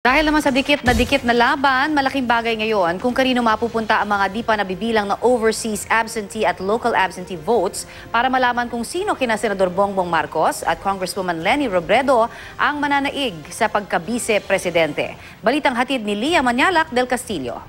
Dahil naman sa dikit na laban, malaking bagay ngayon kung kanino mapupunta ang mga di pa nabibilang na overseas absentee at local absentee votes para malaman kung sino kina Senador Bongbong Marcos at Congresswoman Leni Robredo ang mananaig sa pagka-vice-presidente. Balitang hatid ni Lia Manyalak del Castillo.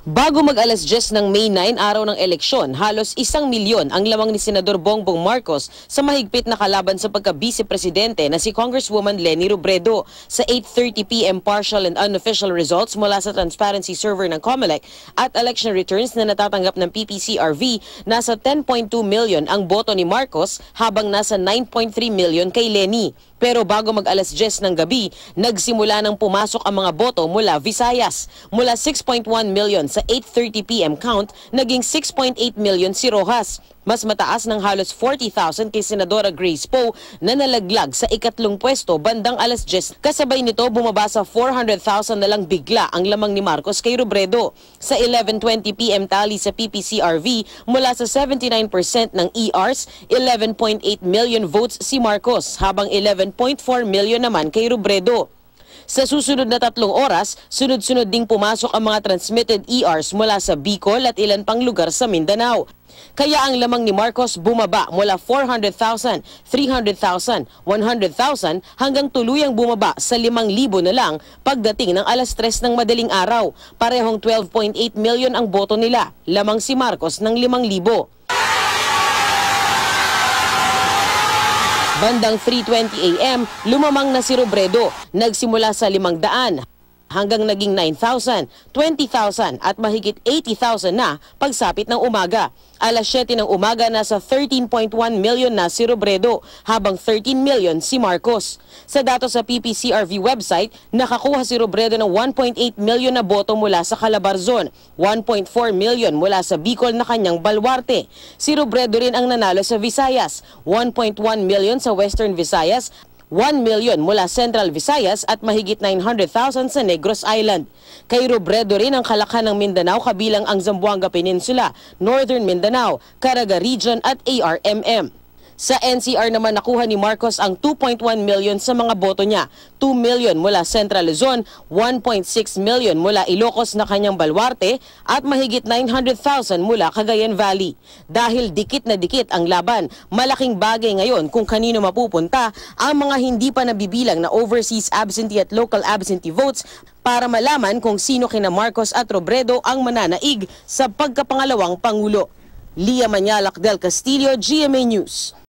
Bago mag-alas 10 ng May 9, araw ng eleksyon, halos 1 milyon ang lamang ni Senador Bongbong Marcos sa mahigpit na kalaban sa pagka-vice-presidente na si Congresswoman Leni Robredo. Sa 8:30 p.m. partial and unofficial results mula sa transparency server ng COMELEC at election returns na natatanggap ng PPCRV, nasa 10.2 million ang boto ni Marcos habang nasa 9.3 million kay Leni. Pero bago mag-alas 10 ng gabi, nagsimula nang pumasok ang mga boto mula Visayas. Mula 6.1 million sa 8:30 p.m. count, naging 6.8 million si Rojas. Mas mataas ng halos 40,000 kay Senadora Grace Poe na nalaglag sa ikatlong pwesto bandang alas 10. Kasabay nito, bumaba sa 400,000 na lang bigla ang lamang ni Marcos kay Robredo. Sa 11:20 p.m. tally sa PPCRV, mula sa 79% ng ERs, 11.8 million votes si Marcos, habang 11.4 million naman kay Robredo. Sa susunod na 3 oras, sunod-sunod ding pumasok ang mga transmitted ERs mula sa Bicol at ilan pang lugar sa Mindanao. Kaya ang lamang ni Marcos bumaba mula 400,000, 300,000, 100,000 hanggang tuluyang bumaba sa 5,000 na lang pagdating ng alas 3 ng madaling araw. Parehong 12.8 million ang boto nila, lamang si Marcos ng 5,000. Bandang 3:20 a.m., lumamang na si Robredo. Nagsimula sa 500 hanggang naging 9,000, 20,000 at mahigit 80,000 na pagsapit ng umaga. Alas 7 ng umaga, nasa 13.1 million na si Robredo, habang 13 million si Marcos. Sa datos sa PPCRV website, nakakuha si Robredo ng 1.8 million na boto mula sa Calabarzon, 1.4 million mula sa Bicol na kanyang baluarte. Si Robredo rin ang nanalo sa Visayas, 1.1 million sa Western Visayas, 1 million mula Central Visayas at mahigit 900,000 sa Negros Island. Kay Robredo rin ang kalakhan ng Mindanao, kabilang ang Zamboanga Peninsula, Northern Mindanao, Caraga Region at ARMM. Sa NCR naman, nakuha ni Marcos ang 2.1 million sa mga boto niya, 2 million mula Central Luzon, 1.6 million mula Ilocos na kanyang baluarte at mahigit 900,000 mula Cagayan Valley. Dahil dikit na dikit ang laban, malaking bagay ngayon kung kanino mapupunta ang mga hindi pa nabibilang na overseas absentee at local absentee votes para malaman kung sino kina Marcos at Robredo ang mananaig sa pagkapangalawang Pangulo. Lia Manyalak del Castillo, GMA News.